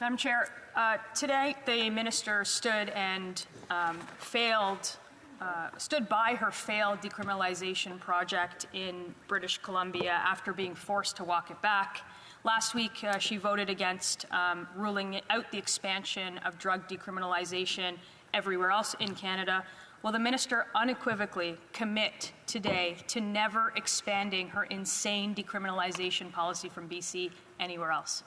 Madam Chair, today the minister stood by her failed decriminalization project in British Columbia after being forced to walk it back. Last week, she voted against ruling out the expansion of drug decriminalization everywhere else in Canada. Will the minister unequivocally commit today to never expanding her insane decriminalization policy from BC anywhere else?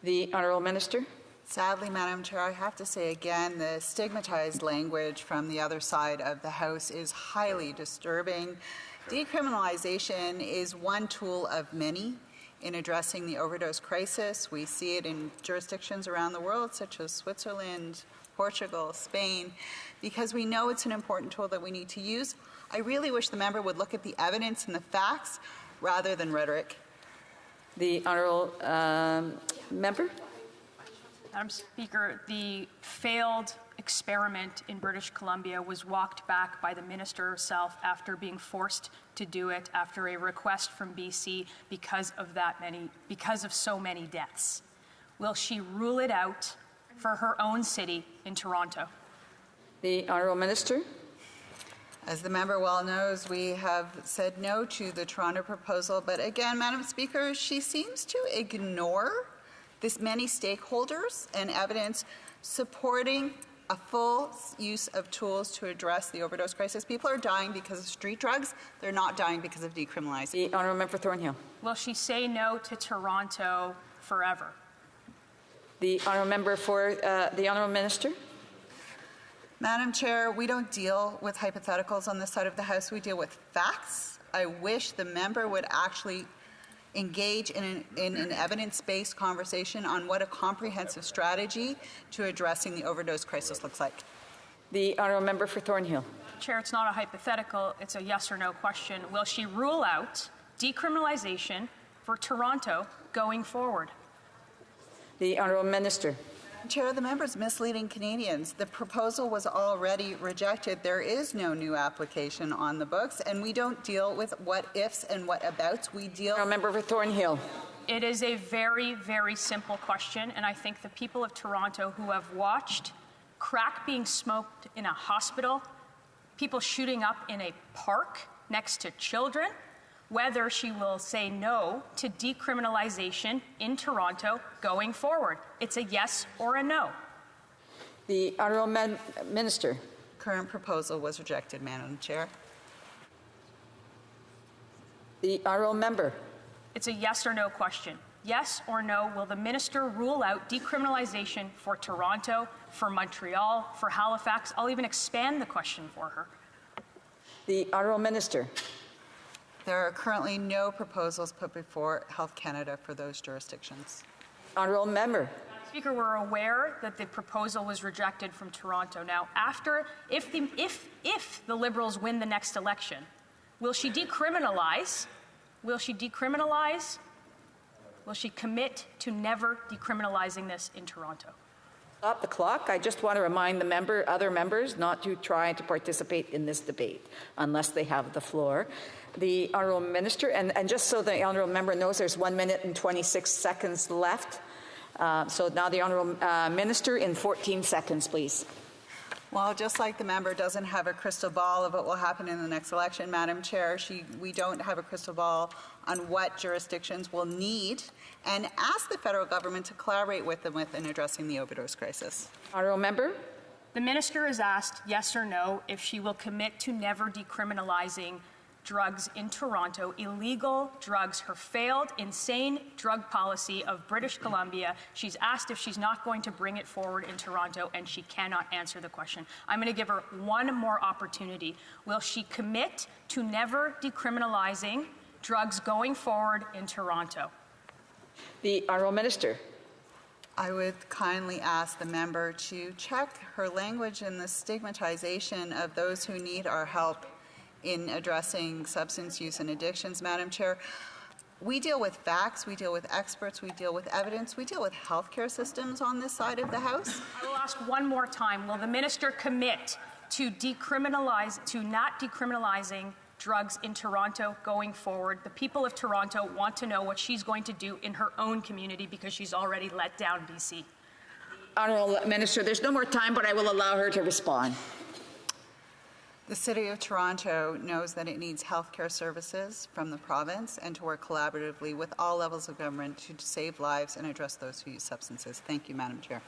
The Honourable Minister. Sadly, Madam Chair, I have to say again, the stigmatized language from the other side of the House is highly disturbing. Decriminalization is one tool of many in addressing the overdose crisis. We see it in jurisdictions around the world, such as Switzerland, Portugal, Spain, because we know it's an important tool that we need to use. I really wish the member would look at the evidence and the facts rather than rhetoric. The Honourable Member. Madam Speaker, the failed experiment in British Columbia was walked back by the minister herself after being forced to do it after a request from BC because of so many deaths. Will she rule it out for her own city in Toronto? The Honourable Minister. As the member well knows, we have said no to the Toronto proposal, but again, Madam Speaker, she seems to ignore this many stakeholders and evidence supporting a full use of tools to address the overdose crisis. People are dying because of street drugs. They're not dying because of decriminalizing. The Honourable Member for Thornhill. Will she say no to Toronto forever? The Honourable Member for the Honourable Minister. Madam Chair, we don't deal with hypotheticals on this side of the House. We deal with facts. I wish the member would actually engage in an evidence-based conversation on what a comprehensive strategy to addressing the overdose crisis looks like. The Honourable Member for Thornhill. Chair, it's not a hypothetical, it's a yes or no question. Will she rule out decriminalization for Toronto going forward? The Honourable Minister. Chair, the member is misleading Canadians. The proposal was already rejected. There is no new application on the books, and we don't deal with what ifs and what abouts. We deal. Member for Thornhill. It is a very, very simple question, and I think the people of Toronto who have watched crack being smoked in a hospital, people shooting up in a park next to children, whether she will say no to decriminalization in Toronto going forward. It's a yes or a no. The Honourable Minister. Current proposal was rejected, Madam Chair. The Honourable Member. It's a yes or no question. Yes or no, will the minister rule out decriminalization for Toronto, for Montreal, for Halifax? I'll even expand the question for her. The Honourable Minister. There are currently no proposals put before Health Canada for those jurisdictions. Honourable Member. Speaker, we're aware that the proposal was rejected from Toronto. Now, if the Liberals win the next election, will she decriminalize? Will she decriminalize? Will she commit to never decriminalizing this in Toronto? Stop the clock. I just want to remind the other members not to try to participate in this debate unless they have the floor. The Honourable Minister, and just so the Honourable Member knows, there's 1 minute and 26 seconds left. So now the Honourable Minister in 14 seconds, please. Well, just like the member doesn't have a crystal ball of what will happen in the next election, Madam Chair, we don't have a crystal ball on what jurisdictions will need, and ask the federal government to collaborate with them in addressing the overdose crisis. Honourable Member. The minister is asked yes or no if she will commit to never decriminalizing drugs in Toronto, illegal drugs, her failed, insane drug policy of British Columbia. She's asked if she's not going to bring it forward in Toronto, and she cannot answer the question. I'm going to give her one more opportunity. Will she commit to never decriminalizing drugs going forward in Toronto? The Honourable Minister. I would kindly ask the member to check her language and the stigmatization of those who need our help in addressing substance use and addictions, Madam Chair. We deal with facts, we deal with experts, we deal with evidence, we deal with healthcare systems on this side of the House. I will ask one more time, will the minister commit to not decriminalizing drugs in Toronto going forward. The people of Toronto want to know what she's going to do in her own community because she's already let down BC. Honourable Minister, there's no more time, but I will allow her to respond. The City of Toronto knows that it needs healthcare services from the province and to work collaboratively with all levels of government to save lives and address those who use substances. Thank you, Madam Chair.